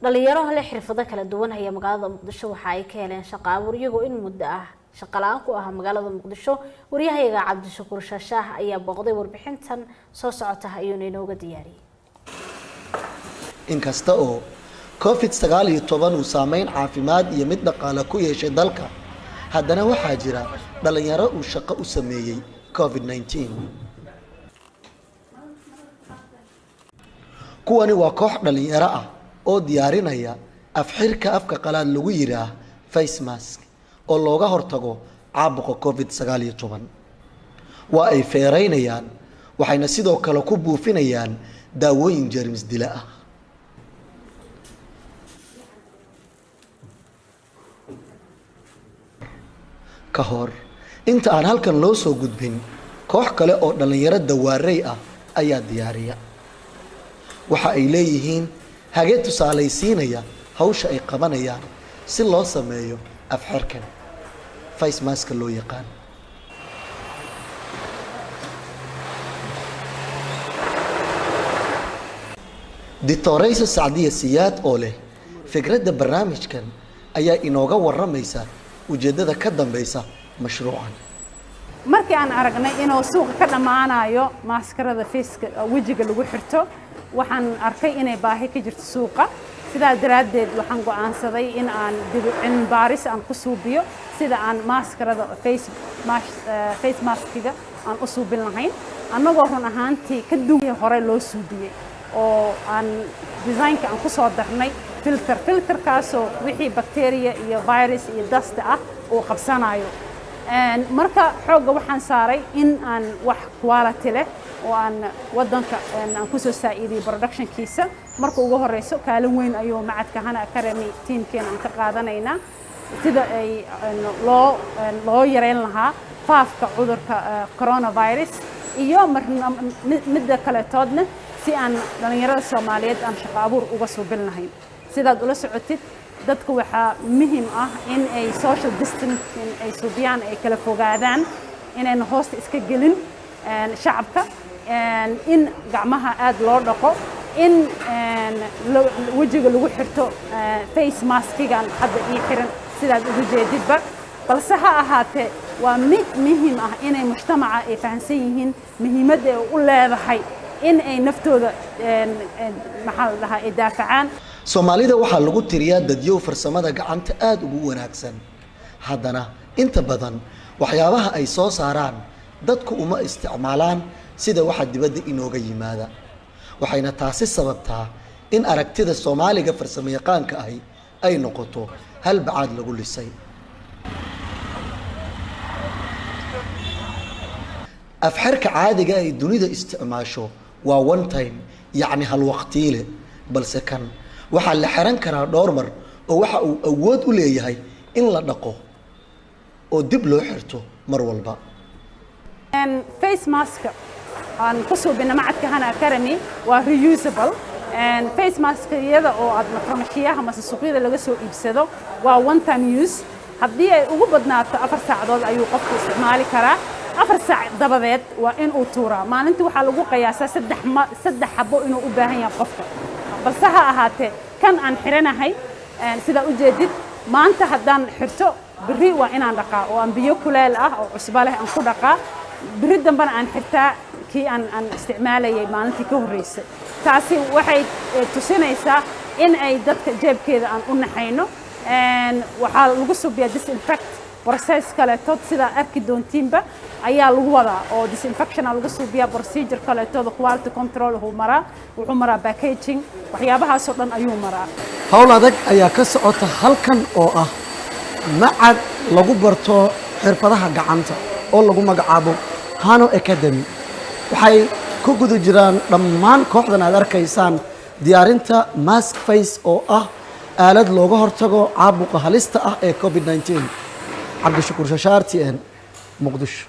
dhalinyaro leh xirfado kala duwan ayaa magaalada Muqdisho waxa ay ka heleen shaqo abuur iyagoo in muddo ah shaqo la'aan ku ah magaalada Muqdisho. Wariyahayaga Cabdishakuur Shaashaah ayaa booqday warbixintan soo socota ayuu inooga diyaariyay. inkasta oo COVID-19 uu saameyn caafimaad iyo mid dhaqaale ku yeeshay dalka, haddana waxaa jira dhalinyaro uu shaqo u sameeyay COVID-19. kuwani waa koox dhalinyaro ah oo diyaarinaya afxirka afka qalaad lagu yiraahdo face mask oo looga hortago caabuqa COVID-19. waa ay feereynayaan waxayna sidoo kale ku buufinayaan daawooyin jeermis dila ah. ka hor inta aan halkan loo soo gudbin, koox kale oo dhalinyaro dawaarey ah ayaa diyaariya. waxa ay leeyihiin hage tusaalaysiinaya hawsha ay qabanayaan si loo sameeyo afxirkan face mask loo yaqaan. Dictoraysa Saadiya Siyaad oo leh fikradda barnaamijkan ayaa inooga waramaysa ujeedada ka dambaysa mashruucan. markii aan aragnay inuu suuqa ka dhamaanayo maskarada face wajiga lagu xirto, waxaan arkay inay baahi ka jirto suuqa. sidaa daraadeed waxaan go'aansaday in aan cilmi baaris aan ku suubiyo sida aan maskarada face maskiga aan u suubin lahayn, annagoo run ahaantii ka duwan hore loo suubiyey oo aan designka aan ku soo darnay filterkaasoo wixii bacteria iyo virus iyo dust ah uu qabsanayo. marka xoogga waxaan saaray in aan wax quality leh oo aan wadanka aan ku soo saaciidiyo productionkiisa. marka ugu horeyso kaalin weyn ayuu macadka Hana Academy teamkeena aan ka qaadanaynaa sida ay loo yareyn lahaa faafka cudurka coronavirus iyo midda kale toodna si aan dhalinyarada Soomaaliyeed aan shaqo abuur uga suubin lahayn. sidaad ula socotid dadku waxaa muhiim ah in ay social distancing ay suubiyaan, ay kala fogaadaan, inayna hoosta iska gelin shacabka, in gacmaha aad loo dhaqo, in wajiga lagu xirto face maskigan hadda ii xiran sidaad ugu jeedidba. balse ha ahaatee waa mid muhiim ah inay mujtamaca ay fahansan yihiin muhiimadda ay u leedahay in ay naftooda maxaa la dhahaa ay daafacaan. Soomaalida waxaa lagu tiriyaa dadyow farsamada gacanta aad ugu wanaagsan, haddana inta badan waxyaabaha ay soo saaraan dadku uma isticmaalaan sida waxa dibadda inooga yimaada. waxayna taasi sababtaa in aragtida Soomaaliga farsamo yaqaanka ahi ay noqoto hal bacaad lagu lisay. afxirka caadiga ay dunida isticmaasho waa one time, yacni hal waqtiile, balse kan waxaa la xiran karaa dhowr mar oo waxa uu awood u leeyahay in la dhaqo oo dib loo xirto mar walba. face mask aan ku suubina macadka Hana Academy waa reusable. face mask iyada oo aad farmashiyaha ama suuqyada laga soo iibsado waa one time use. haddii ay ugu badnaato 4 saacadood ayuu qofku isticmaali karaa. 4 saac dabadeed waa in uu tuuraa. maalintii waxaa lagu qiyaasaa 3 xabo inuu u baahan yahay qofka. balse ha ahaatee kan aan xiranahay sida u jeedid maanta haddaan xirto biri waa inaan dhaqaa oo aan biyo kuleel ah oo cusbo leh aan ku dhaqaa. biri dambana aan xirtaa kii aan isticmaalayay maalintii ka horreysay. taasi waxay tusinaysaa in ay dadka jeebkeeda aan u naxayno. waxaa lagu suubiyaa disinfect process kaleeto sida arki doontiinba ayaa lagu wadaa oo disinfection lagu suubiyaa procedure kaleeto quality control wuxuu maraa packaging waxyaabahaas oo dhan ayuu maraa. hawl adag ayaa ka socota halkan oo ah macad lagu barto xirfadaha gacanta oo lagu magacaabo Hana Academy. waxay ku guda jiraan dhammaan kooxdan aad arkaysaan diyaarinta mask face oo ah aalad looga hortago caabuqa halista ah ee COVID-19. Cabdishakuur Shaashaah, RTN, Muqdisho.